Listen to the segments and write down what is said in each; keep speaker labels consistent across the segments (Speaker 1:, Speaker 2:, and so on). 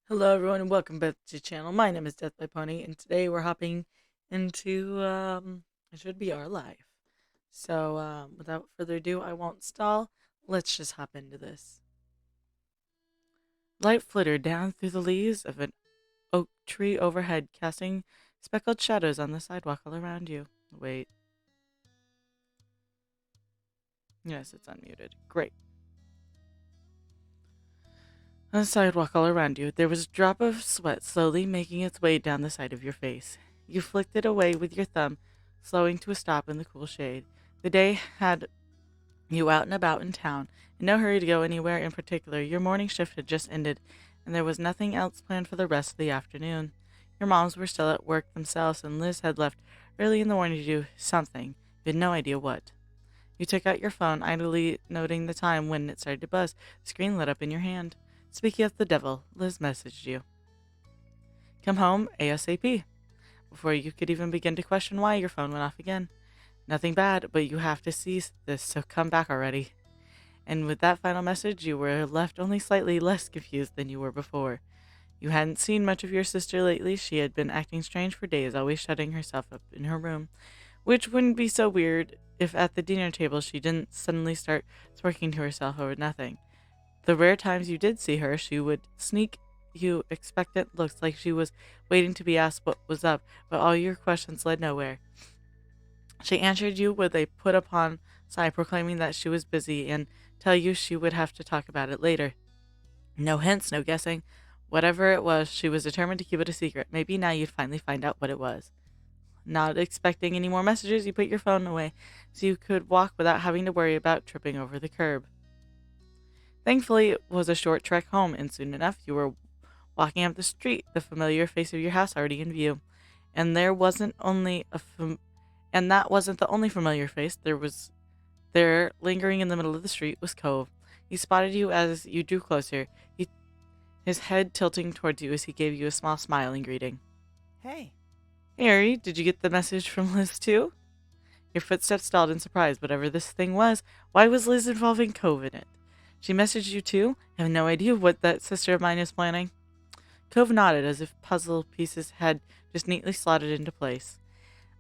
Speaker 1: Hello everyone and welcome back to the channel. My name is Death by Pony and today we're hopping into it should be our life. So without further ado, I won't stall. Let's just hop into this. Light flittered down through the leaves of an oak tree overhead, casting speckled shadows on the sidewalk all around you. Wait. Yes, it's unmuted. Great. On the sidewalk all around you, there was a drop of sweat slowly making its way down the side of your face. You flicked it away with your thumb, slowing to a stop in the cool shade. The day had you out and about in town, in no hurry to go anywhere in particular. Your morning shift had just ended, and there was nothing else planned for the rest of the afternoon. Your moms were still at work themselves, and Liz had left early in the morning to do something. You had no idea what. You took out your phone, idly noting the time when it started to buzz. The screen lit up in your hand. Speaking of the devil, Liz messaged you. Come home ASAP. Before you could even begin to question why, your phone went off again. Nothing bad, but you have to see this, so come back already. And with that final message, you were left only slightly less confused than you were before. You hadn't seen much of your sister lately. She had been acting strange for days, always shutting herself up in her room, which wouldn't be so weird if at the dinner table she didn't suddenly start twerking to herself over nothing. The rare times you did see her, she would sneak you expectant looks like she was waiting to be asked what was up, but all your questions led nowhere. She answered you with a put upon sigh, proclaiming that she was busy and tell you she would have to talk about it later. No hints, no guessing. Whatever it was, she was determined to keep it a secret. Maybe now you'd finally find out what it was. Not expecting any more messages, you put your phone away so you could walk without having to worry about tripping over the curb. Thankfully, it was a short trek home, and soon enough you were walking up the street, the familiar face of your house already in view. And there wasn't only a and that wasn't the only familiar face. There, lingering in the middle of the street, was Cove. He spotted you as you drew closer, his head tilting towards you as he gave you a small smile in greeting.
Speaker 2: Hey.
Speaker 1: Hey, Ari, did you get the message from Liz too? Your footsteps stalled in surprise. Whatever this thing was, why was Liz involving Cove in it? She messaged you too? I have no idea what that sister of mine is planning. Cove nodded as if puzzle pieces had just neatly slotted into place.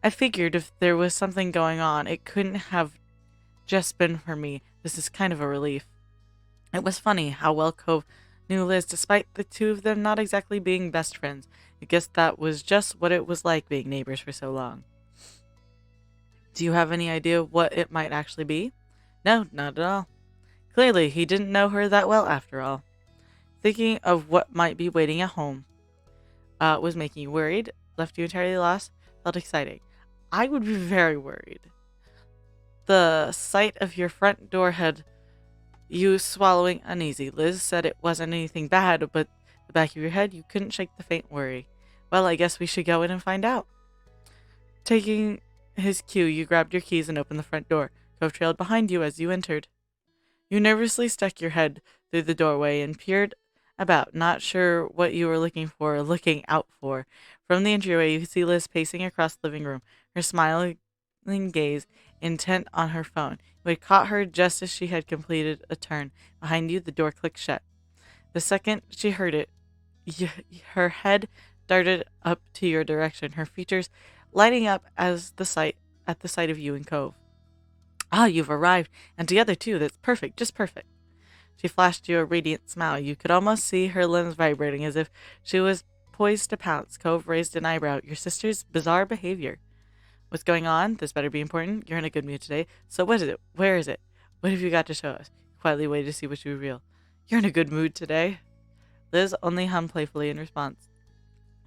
Speaker 1: I figured if there was something going on, it couldn't have just been for me. This is kind of a relief. It was funny how well Cove knew Liz, despite the two of them not exactly being best friends. I guess that was just what it was like being neighbors for so long. Do you have any idea what it might actually be? No, not at all. Clearly, he didn't know her that well after all. Thinking of what might be waiting at home was making you worried, left you entirely lost, felt exciting. I would be very worried. The sight of your front door had you swallowing uneasy. Liz said it wasn't anything bad, but the back of your head, you couldn't shake the faint worry. Well, I guess we should go in and find out. Taking his cue, you grabbed your keys and opened the front door. Cove trailed behind you as you entered. You nervously stuck your head through the doorway and peered about, not sure what you were looking for or looking out for. From the entryway, you could see Liz pacing across the living room, her smiling gaze intent on her phone. You had caught her just as she had completed a turn. Behind you, the door clicked shut. The second she heard it, her head darted up to your direction, her features lighting up at the sight of you and Cove. Ah, you've arrived, and together too. That's perfect, just perfect. She flashed you a radiant smile. You could almost see her limbs vibrating as if she was poised to pounce. Cove raised an eyebrow at your sister's bizarre behavior. What's going on? This better be important. You're in a good mood today. So what is it? Where is it? What have you got to show us? Quietly waited to see what you reveal. You're in a good mood today. Liz only hummed playfully in response.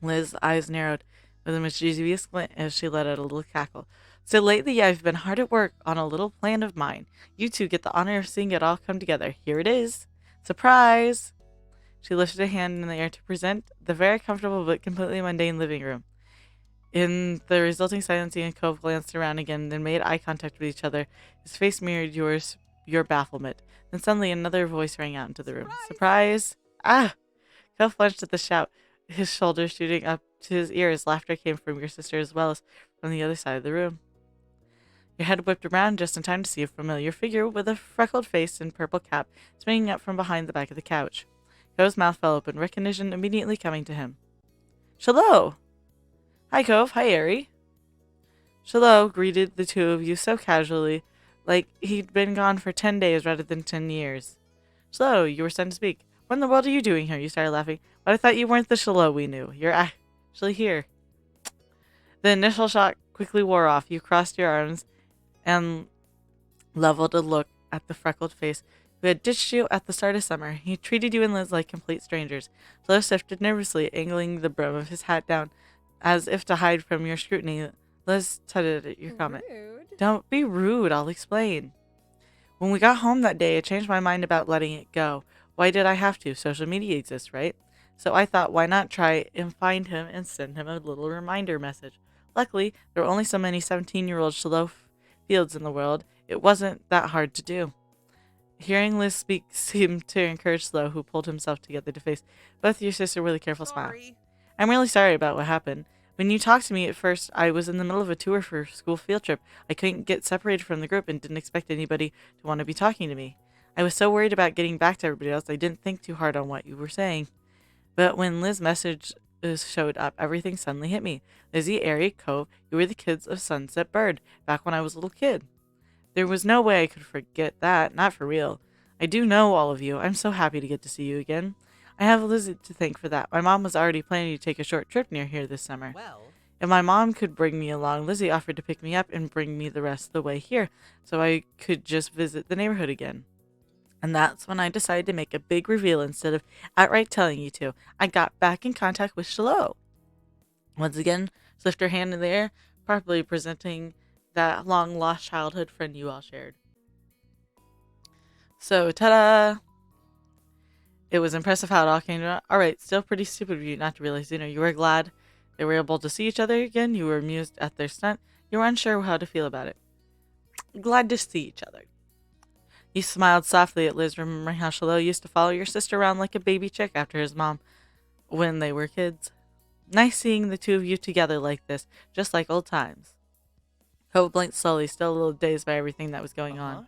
Speaker 1: Liz's eyes narrowed with a mischievous glint as she let out a little cackle. So lately I've been hard at work on a little plan of mine. You two get the honor of seeing it all come together. Here it is. Surprise! She lifted a hand in the air to present the very comfortable but completely mundane living room. In the resulting silence, he and Cove glanced around again, then made eye contact with each other. His face mirrored your bafflement. Then suddenly another voice rang out into the room. Surprise! Ah! Cove flinched at the shout, his shoulders shooting up to his ears. Laughter came from your sister as well as from the other side of the room. Your head whipped around just in time to see a familiar figure with a freckled face and purple cap swinging up from behind the back of the couch. Cove's mouth fell open, recognition immediately coming to him. Shalo! Hi, Cove. Hi, Ari. Shalo greeted the two of you so casually, like he'd been gone for 10 days rather than 10 years. Shalo, you were sent to speak. What in the world are you doing here? You started laughing. But I thought you weren't the Shalo we knew. You're actually here. The initial shock quickly wore off. You crossed your arms and leveled a look at the freckled face who had ditched you at the start of summer. He treated you and Liz like complete strangers. Shalo shifted nervously, angling the brim of his hat down as if to hide from your scrutiny. Liz tutted at your comment.
Speaker 2: Rude.
Speaker 1: Don't be rude, I'll explain. When we got home that day, I changed my mind about letting it go. Why did I have to? Social media exists, right? So I thought, why not try and find him and send him a little reminder message? Luckily, there were only so many 17-year-old Shalo Fields in the world. It wasn't that hard to do. Hearing Liz speak seemed to encourage Shalo, who pulled himself together to face both your sister with a careful smile. I'm really sorry about what happened. When you talked to me at first, I was in the middle of a tour for a school field trip. I couldn't get separated from the group and didn't expect anybody to want to be talking to me. I was so worried about getting back to everybody else, I didn't think too hard on what you were saying. But when Liz's message showed up, everything suddenly hit me. Lizzie, Ari, Cove, you were the kids of Sunset Bird, back when I was a little kid. There was no way I could forget that, not for real. I do know all of you. I'm so happy to get to see you again. I have Lizzie to thank for that. My mom was already planning to take a short trip near here this summer.
Speaker 3: Well,
Speaker 1: If my mom could bring me along, Lizzie offered to pick me up and bring me the rest of the way here, so I could just visit the neighborhood again. And that's when I decided to make a big reveal instead of outright telling you to. I got back in contact with Shalo. Once again, she lifted her hand in the air, properly presenting that long-lost childhood friend you all shared. So, ta-da! It was impressive how it all came out. Alright, still pretty stupid of you not to realize sooner. You were glad they were able to see each other again. You were amused at their stunt. You were unsure how to feel about it. Glad to see each other. You smiled softly at Liz, remembering how Shalo used to follow your sister around like a baby chick after his mom when they were kids. Nice seeing the two of you together like this, just like old times. Cove blinked slowly, still a little dazed by everything that was going on.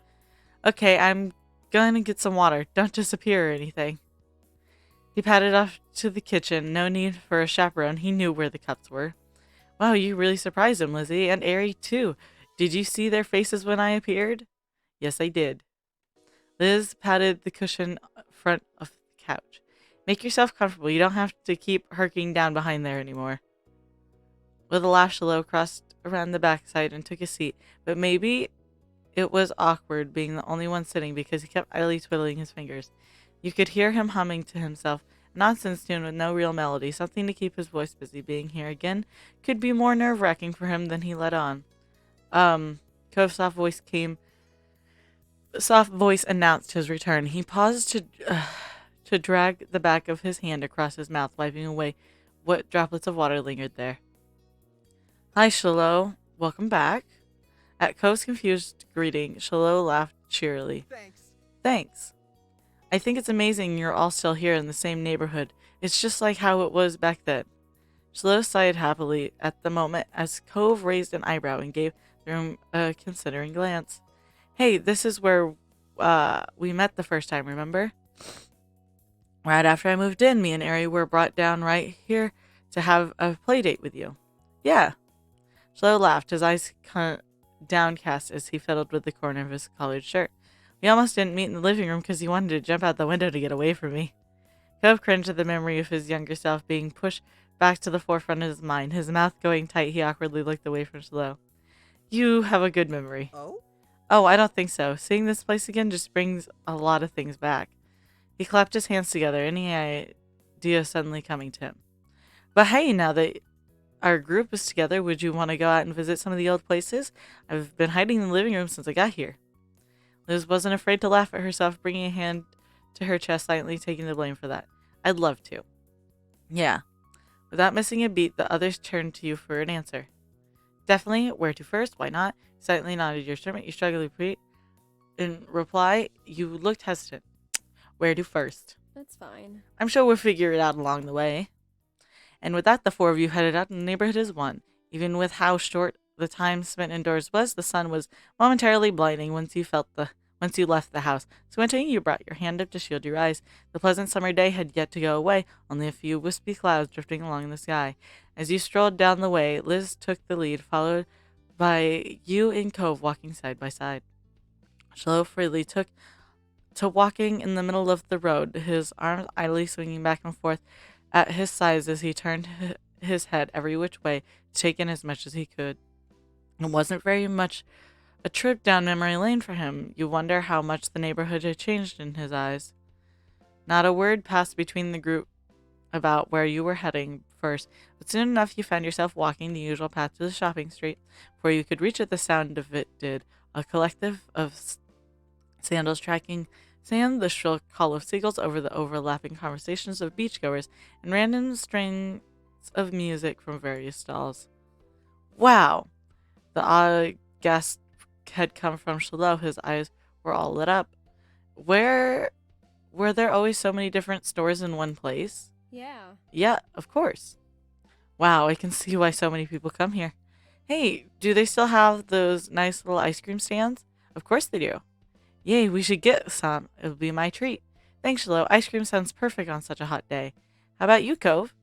Speaker 1: Okay, I'm going to get some water. Don't disappear or anything. He padded off to the kitchen. No need for a chaperone. He knew where the cups were. Wow, you really surprised him, Lizzie. And Ari, too. Did you see their faces when I appeared? Yes, I did. Liz patted the cushion front of the couch. Make yourself comfortable. You don't have to keep herking down behind there anymore. With a laugh, Shalo crossed around the backside and took a seat. But maybe it was awkward being the only one sitting because he kept idly twiddling his fingers. You could hear him humming to himself, a nonsense tune with no real melody, something to keep his voice busy. Being here again could be more nerve-wracking for him than he let on. Cove's soft voice announced his return. He paused to drag the back of his hand across his mouth, wiping away what droplets of water lingered there. Hi, Shalo. Welcome back. At Cove's confused greeting, Shalo laughed cheerily. Thanks. I think it's amazing you're all still here in the same neighborhood. It's just like how it was back then. Shalo sighed happily at the moment as Cove raised an eyebrow and gave the room a considering glance. Hey, this is where we met the first time, remember? Right after I moved in, me and Ari were brought down right here to have a play date with you. Yeah. Shalo laughed, his eyes downcast as he fiddled with the corner of his collared shirt. We almost didn't meet in the living room because he wanted to jump out the window to get away from me. Cove cringed at the memory of his younger self being pushed back to the forefront of his mind. His mouth going tight, he awkwardly looked away from Shalo. You have a good memory. Oh, I don't think so. Seeing this place again just brings a lot of things back. He clapped his hands together, any idea suddenly coming to him. But hey, now that our group is together, would you want to go out and visit some of the old places? I've been hiding in the living room since I got here. Liz wasn't afraid to laugh at herself, bringing a hand to her chest, silently taking the blame for that. I'd love to. Yeah. Without missing a beat, the others turned to you for an answer. Definitely. Where to first? Why not? You silently nodded your instrument. You struggled to repeat. In reply, you looked hesitant. Where to first?
Speaker 2: That's fine.
Speaker 1: I'm sure we'll figure it out along the way. And with that, the four of you headed out, and the neighborhood as one. Even with how short the time spent indoors was, the sun was momentarily blinding once once you left the house. Squinting, you brought your hand up to shield your eyes. The pleasant summer day had yet to go away, only a few wispy clouds drifting along in the sky. As you strolled down the way, Liz took the lead, followed by you and Cove walking side by side. Shiloh freely took to walking in the middle of the road, his arms idly swinging back and forth at his sides as he turned his head every which way to take in as much as he could. It wasn't very much a trip down memory lane for him. You wonder how much the neighborhood had changed in his eyes. Not a word passed between the group about where you were heading first, but soon enough you found yourself walking the usual path to the shopping street. Before you could reach it, the sound of it did. A collective of sandals tracking sand, the shrill call of seagulls over the overlapping conversations of beachgoers, and random strings of music from various stalls. Wow! The odd guest had come from Shiloh. His eyes were all lit up. Where were there always so many different stores in one place?
Speaker 2: Yeah.
Speaker 1: Yeah, of course. Wow, I can see why so many people come here. Hey, do they still have those nice little ice cream stands? Of course they do. Yay, we should get some. It'll be my treat. Thanks, Shiloh. Ice cream sounds perfect on such a hot day. How about you, Cove?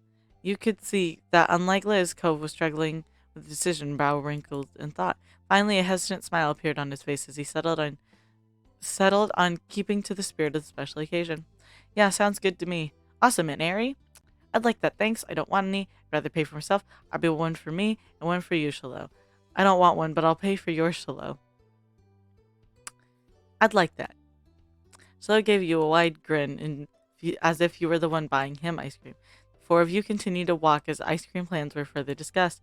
Speaker 1: You could see that, unlike Liz, Cove was struggling with decision, brow wrinkled in thought. Finally, a hesitant smile appeared on his face as he settled on keeping to the spirit of the special occasion. Yeah, sounds good to me. Awesome, Aunt Airy. I'd like that, thanks. I don't want any. I'd rather pay for myself. I'll be one for me and one for you, Shiloh. I don't want one, but I'll pay for yours, Shiloh. I'd like that. Shiloh gave you a wide grin, as if you were the one buying him ice cream. The four of you continued to walk as ice cream plans were further discussed.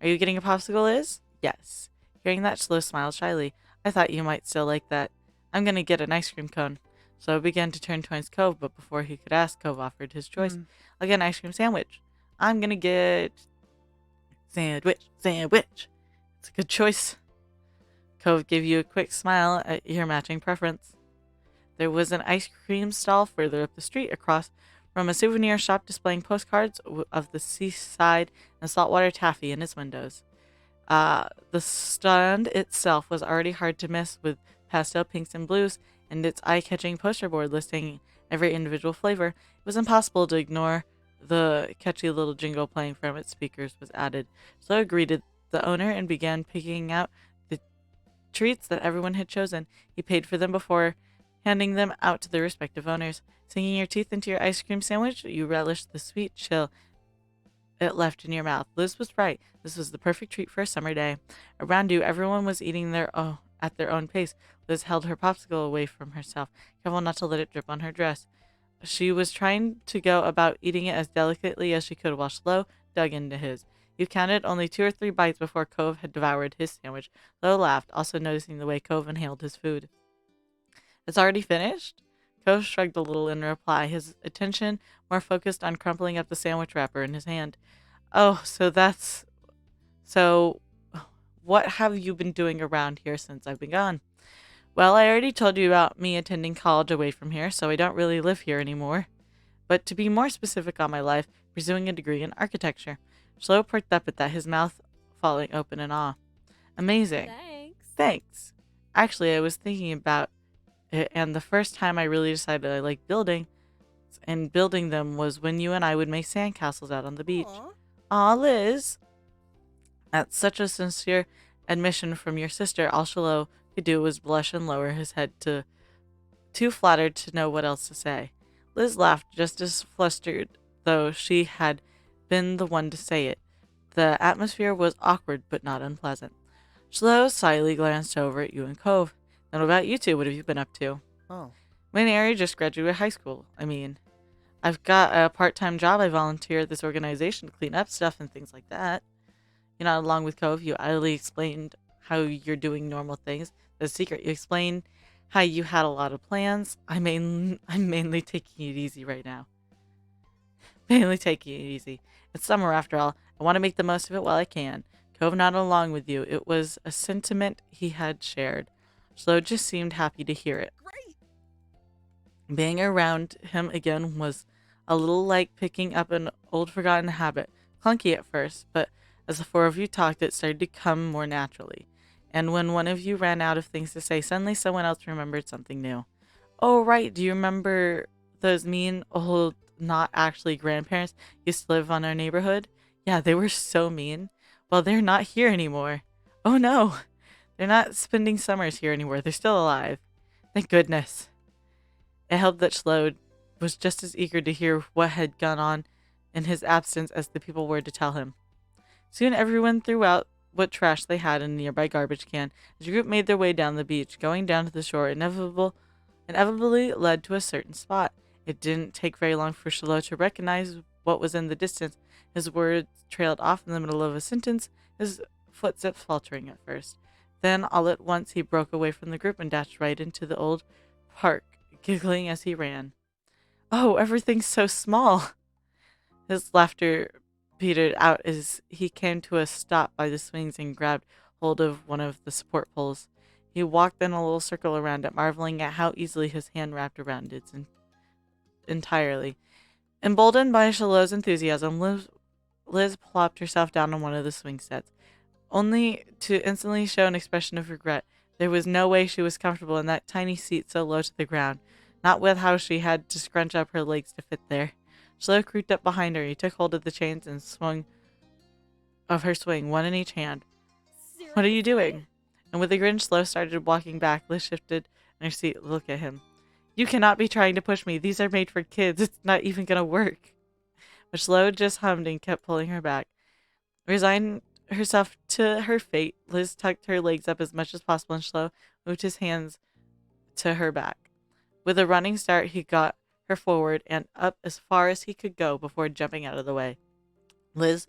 Speaker 1: Are you getting a popsicle, Liz? Yes. Hearing that, Shiloh smiled shyly. I thought you might still like that. I'm going to get an ice cream cone. Shiloh began to turn towards Cove, but before he could ask, Cove offered his choice. I'll get an ice cream sandwich. I'm going to get sandwich. It's a good choice. Cove gave you a quick smile at your matching preference. There was an ice cream stall further up the street, across from a souvenir shop displaying postcards of the seaside and saltwater taffy in its windows. The stand itself was already hard to miss, with pastel pinks and blues, and its eye-catching poster board listing every individual flavor. It was impossible to ignore the catchy little jingle playing from its speakers was added. So greeted the owner and began picking out the treats that everyone had chosen. He paid for them before handing them out to their respective owners. Sinking your teeth into your ice cream sandwich, you relished the sweet chill it left in your mouth. Liz was right. This was the perfect treat for a summer day. Around you, everyone was eating at their own pace. Liz held her popsicle away from herself, careful not to let it drip on her dress. She was trying to go about eating it as delicately as she could while Shiloh dug into his. You counted only 2 or 3 bites before Cove had devoured his sandwich. Shiloh laughed, also noticing the way Cove inhaled his food. It's already finished? Cove shrugged a little in reply, his attention more focused on crumpling up the sandwich wrapper in his hand. Oh, so what have you been doing around here since I've been gone? Well, I already told you about me attending college away from here, so I don't really live here anymore. But to be more specific on my life, pursuing a degree in architecture. Shiloh perked up at that, his mouth falling open in awe. Amazing. Thanks. Actually, I was thinking about it, and the first time I really decided I liked building them was when you and I would make sandcastles out on the beach. Aw, Liz. That's such a sincere admission from your sister. All Shiloh could do was blush and lower his head, too flattered to know what else to say. Liz laughed, just as flustered though she had been the one to say it. The atmosphere was awkward but not unpleasant. Shiloh slyly glanced over at you and Cove. Then what about you two? What have you been up to?
Speaker 3: Oh.
Speaker 1: Me and Ari just graduated high school. I've got a part-time job. I volunteer at this organization to clean up stuff and things like that. Along with Cove, you idly explained how you're doing normal things. The secret, you explained how you had a lot of plans. I'm mainly taking it easy right now. Mainly taking it easy. It's summer after all. I want to make the most of it while I can. Cove nodded along with you. It was a sentiment he had shared. Shiloh just seemed happy to hear it.
Speaker 3: Great.
Speaker 1: Being around him again was a little like picking up an old forgotten habit. Clunky at first, but as the four of you talked, it started to come more naturally. And when one of you ran out of things to say, suddenly someone else remembered something new. Oh, right. Do you remember those mean old, not actually grandparents used to live on our neighborhood? Yeah, they were so mean. Well, they're not here anymore. Oh no, they're not spending summers here anymore. They're still alive. Thank goodness. It helped that Shlode was just as eager to hear what had gone on in his absence as the people were to tell him. Soon everyone threw out what trash they had in a nearby garbage can. As the group made their way down the beach, going down to the shore inevitably led to a certain spot. It didn't take very long for Shiloh to recognize what was in the distance. His words trailed off in the middle of a sentence, his footsteps faltering at first. Then, all at once, he broke away from the group and dashed right into the old park, giggling as he ran. Oh, everything's so small! His laughter petered out as he came to a stop by the swings and grabbed hold of one of the support poles. He walked in a little circle around it, marveling at how easily his hand wrapped around it entirely. Emboldened by Shiloh's enthusiasm, Liz plopped herself down on one of the swing sets, only to instantly show an expression of regret. There was no way she was comfortable in that tiny seat so low to the ground, not with how she had to scrunch up her legs to fit there. Shiloh creeped up behind her. He took hold of the chains and swung of her swing, one in each hand. What are you doing? And with a grin, Shiloh started walking back. Liz shifted in her seat. Look at him. You cannot be trying to push me. These are made for kids. It's not even going to work. But Shiloh just hummed and kept pulling her back. Resigned herself to her fate, Liz tucked her legs up as much as possible and Shiloh moved his hands to her back. With a running start, he got her forward and up as far as he could go before jumping out of the way. Liz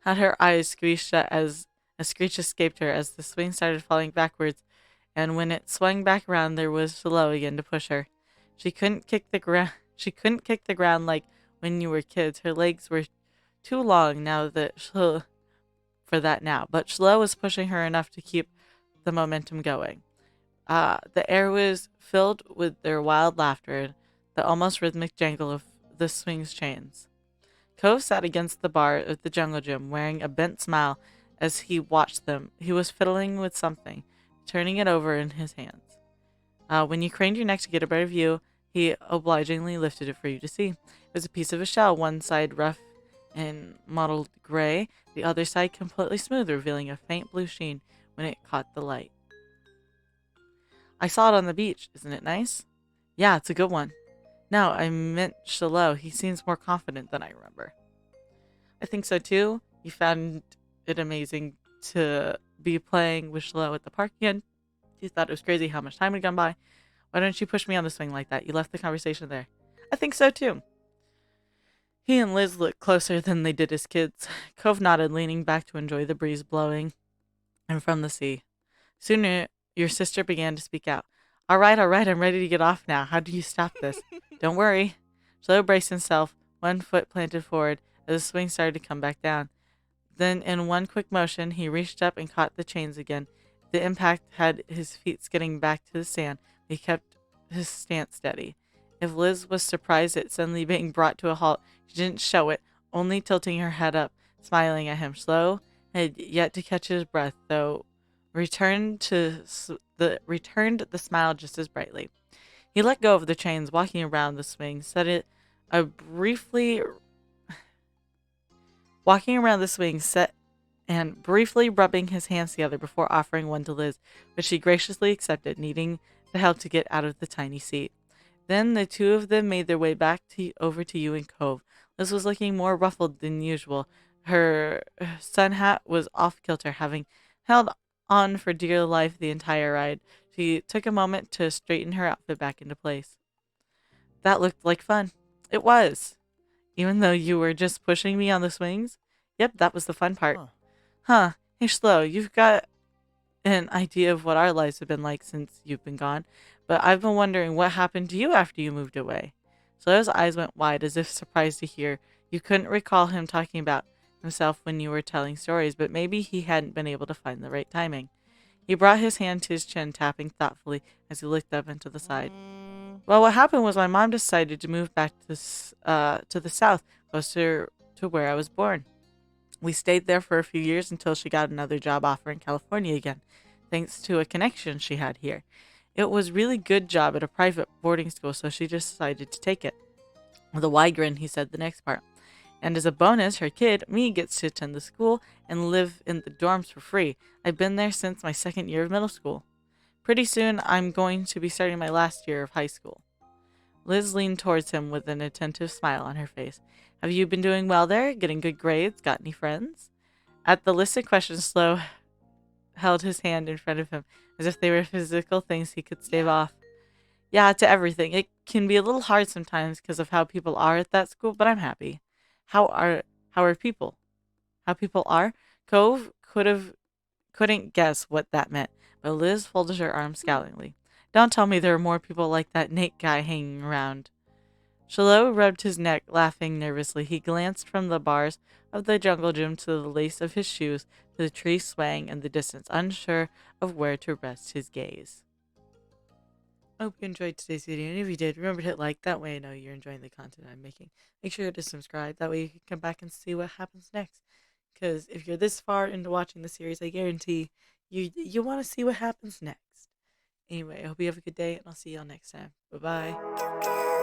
Speaker 1: had her eyes squeezed shut as a screech escaped her as the swing started falling backwards, and when it swung back around, there was Shiloh again to push her. She couldn't kick the ground. She couldn't kick the ground like when you were kids. Her legs were too long now that for that now, but Shiloh was pushing her enough to keep the momentum going. The air was filled with their wild laughter and the almost rhythmic jangle of the swing's chains. Cove sat against the bar of the jungle gym, wearing a bent smile as he watched them. He was fiddling with something, turning it over in his hands. When you craned your neck to get a better view, he obligingly lifted it for you to see. It was a piece of a shell, one side rough and mottled gray, the other side completely smooth, revealing a faint blue sheen when it caught the light. I saw it on the beach. Isn't it nice? Yeah, it's a good one. No, I meant Shiloh. He seems more confident than I remember. I think so too. You found it amazing to be playing with Shiloh at the park again. You thought it was crazy how much time had gone by. Why don't you push me on the swing like that? You left the conversation there. I think so too. He and Liz looked closer than they did as kids. Cove nodded, leaning back to enjoy the breeze blowing and from the sea. Soon your sister began to speak out. All right, I'm ready to get off now. How do you stop this? Don't worry. Shiloh braced himself, one foot planted forward, as the swing started to come back down. Then, in one quick motion, he reached up and caught the chains again. The impact had his feet skidding back to the sand, but he kept his stance steady. If Liz was surprised at suddenly being brought to a halt, she didn't show it, only tilting her head up, smiling at him. Shiloh had yet to catch his breath, though returned the smile just as brightly. He let go of the chains, walking around the swing, set and briefly rubbing his hands together before offering one to Liz, which she graciously accepted, needing the help to get out of the tiny seat. Then the two of them made their way back over to you and Cove. Liz was looking more ruffled than usual. Her sun hat was off kilter, having held on for dear life the entire ride. She took a moment to straighten her outfit back into place. That looked like fun. It was. Even though you were just pushing me on the swings? Yep, that was the fun part. Huh. Hey, Shiloh, you've got an idea of what our lives have been like since you've been gone, but I've been wondering what happened to you after you moved away. Shiloh's eyes went wide as if surprised to hear. You couldn't recall him talking about himself when you were telling stories, but maybe he hadn't been able to find the right timing. He brought his hand to his chin, tapping thoughtfully as he looked up and to the side. Well, what happened was my mom decided to move back to the south, closer to where I was born. We stayed there for a few years until she got another job offer in California again. thanks to a connection she had here. It was really good job at a private boarding school, so she just decided to take it. With a wide grin, he said the next part. And as a bonus, her kid, me, gets to attend the school and live in the dorms for free. I've been there since my second year of middle school. Pretty soon, I'm going to be starting my last year of high school. Liz leaned towards him with an attentive smile on her face. Have you been doing well there? Getting good grades? Got any friends? At the listed questions, Slow held his hand in front of him as if they were physical things he could stave off. Yeah, to everything. It can be a little hard sometimes because of how people are at that school, but I'm happy. How are people? How people are? Cove couldn't guess what that meant, but Liz folded her arms scowlingly. Don't tell me there are more people like that Nate guy hanging around. Shiloh rubbed his neck, laughing nervously. He glanced from the bars of the jungle gym to the lace of his shoes to the trees swaying in the distance, unsure of where to rest his gaze. I hope you enjoyed today's video, and if you did, remember to hit like. That way I know you're enjoying the content I'm making. Make sure to subscribe. That way you can come back and see what happens next. Because if you're this far into watching the series, I guarantee you want to see what happens next. Anyway, I hope you have a good day, and I'll see y'all next time. Bye-bye.